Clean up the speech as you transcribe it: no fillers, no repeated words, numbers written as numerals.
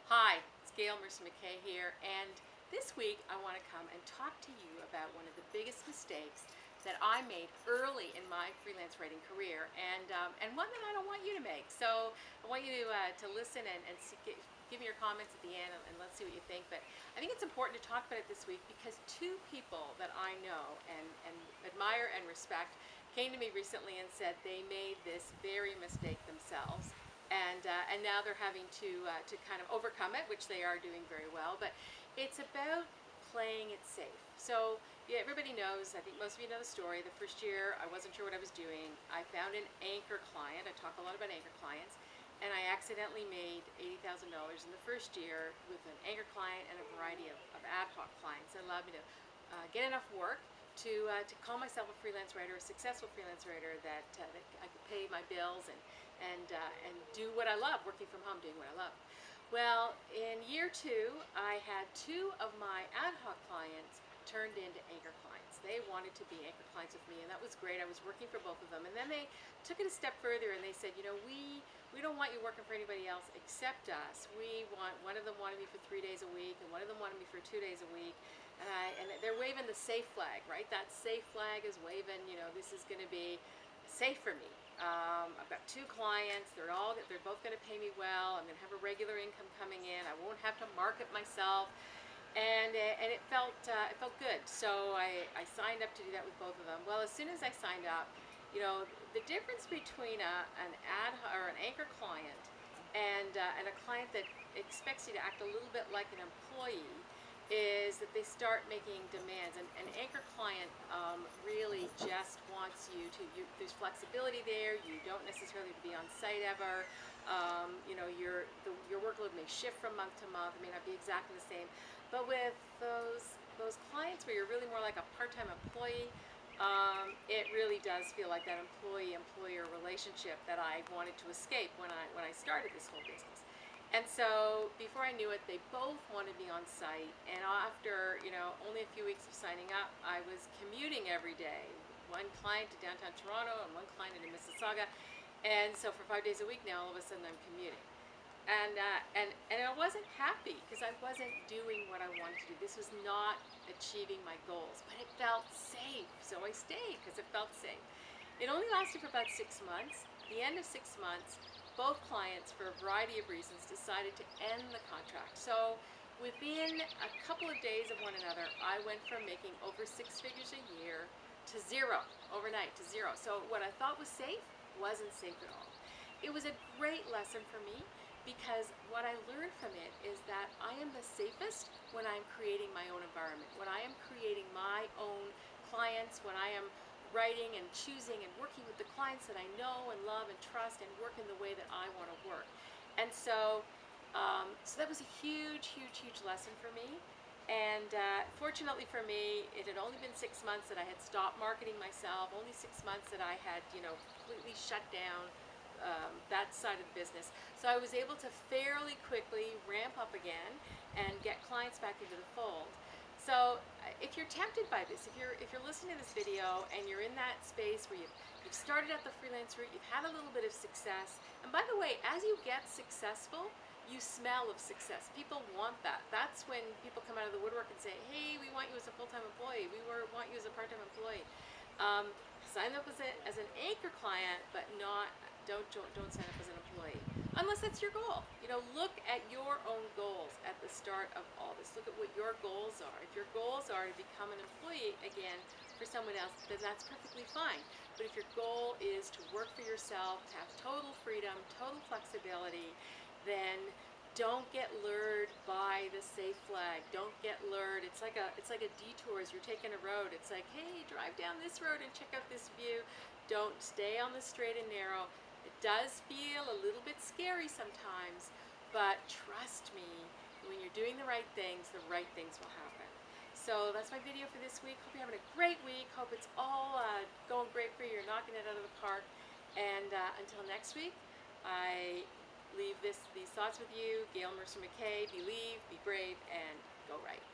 Hi, it's Mercer-MacKay here, and this week I want to come and talk to you about one of the biggest mistakes that I made early in my freelance writing career, and one that I don't want you to make. So I want you to listen and give me your comments at the end, and let's see what you think. But I think it's important to talk about it this week because two people that I know and admire and respect came to me recently and said they made this very mistake themselves, and now they're having to kind of overcome it, which they are doing very well. But it's about playing it safe. So yeah, everybody knows, I think most of you know the story. The first year I wasn't sure what I was doing. I found an anchor client. I talk a lot about anchor clients, and I accidentally made $80,000 in the first year with an anchor client and a variety of ad hoc clients that allowed me to get enough work to call myself a freelance writer, a successful freelance writer, that I could pay my bills and do what I love, working from home, doing what I love. Well, in year two, I had two of my ad hoc clients turned into anchor clients. They wanted to be anchor clients with me, and that was great. I was working for both of them, and then they took it a step further and they said, you know, we don't want you working for anybody else except us. One of them wanted me for 3 days a week, and one of them wanted me for 2 days a week, and they're waving the safe flag, right? That safe flag is waving, you know, this is going to be safe for me. I've got two clients. They're both going to pay me well. I'm going to have a regular income coming in. I won't have to market myself, and it felt good. So I signed up to do that with both of them. Well, as soon as I signed up, you know, the difference between an anchor client and a client that expects you to act a little bit like an employee is that they start making demands. An anchor client really just wants there's flexibility there. You don't necessarily have to be on site ever. You know, your workload may shift from month to month. It may not be exactly the same. But with those clients where you're really more like a part-time employee, it really does feel like that employee-employer relationship that I wanted to escape when I started this whole business. And so before I knew it, they both wanted me on site. And after, you know, only a few weeks of signing up, I was commuting every day. One client to downtown Toronto and one client into Mississauga. And so for 5 days a week now, all of a sudden I'm commuting. And I wasn't happy because I wasn't doing what I wanted to do. This was not achieving my goals, but it felt safe. So I stayed because it felt safe. It only lasted for about 6 months. At the end of 6 months, both clients, for a variety of reasons, decided to end the contract. So within a couple of days of one another, I went from making over 6 figures a year to zero, overnight to zero. So what I thought was safe wasn't safe at all. It was a great lesson for me because what I learned from it is that I am the safest when I'm creating my own environment, when I am creating my own clients, when I am writing and choosing and working with the clients that I know and love and trust and work in the way that I want to work. And so, so that was a huge lesson for me. And fortunately for me, it had only been 6 months that I had stopped marketing myself, only 6 months that I had, you know, completely shut down that side of the business. So I was able to fairly quickly ramp up again and get clients back into the fold. So if you're tempted by this, if you're listening to this video and you're in that space where you've started at the freelance route, you've had a little bit of success, and by the way, as you get successful, you smell of success. People want that. That's when people come out of the woodwork and say, hey, we want you as a full-time employee. Want you as a part-time employee. Sign up as an anchor client, but don't sign up as an employee unless that's your goal. You know, look at your own goals at the start of all this. Look at what your goals are. If your goals are to become an employee again for someone else, then that's perfectly fine. But if your goal is to work for yourself, to have total freedom, total flexibility, then don't get lured by the safe flag. Don't get lured. It's like a detour as you're taking a road. It's like, hey, drive down this road and check out this view. Don't stay on the straight and narrow. It does feel a little bit scary sometimes, but trust me, when you're doing the right things will happen. So that's my video for this week. Hope you're having a great week. Hope it's all going great for you. You're knocking it out of the park. And until next week, I leave these thoughts with you. Mercer-MacKay, believe, be brave, and go right.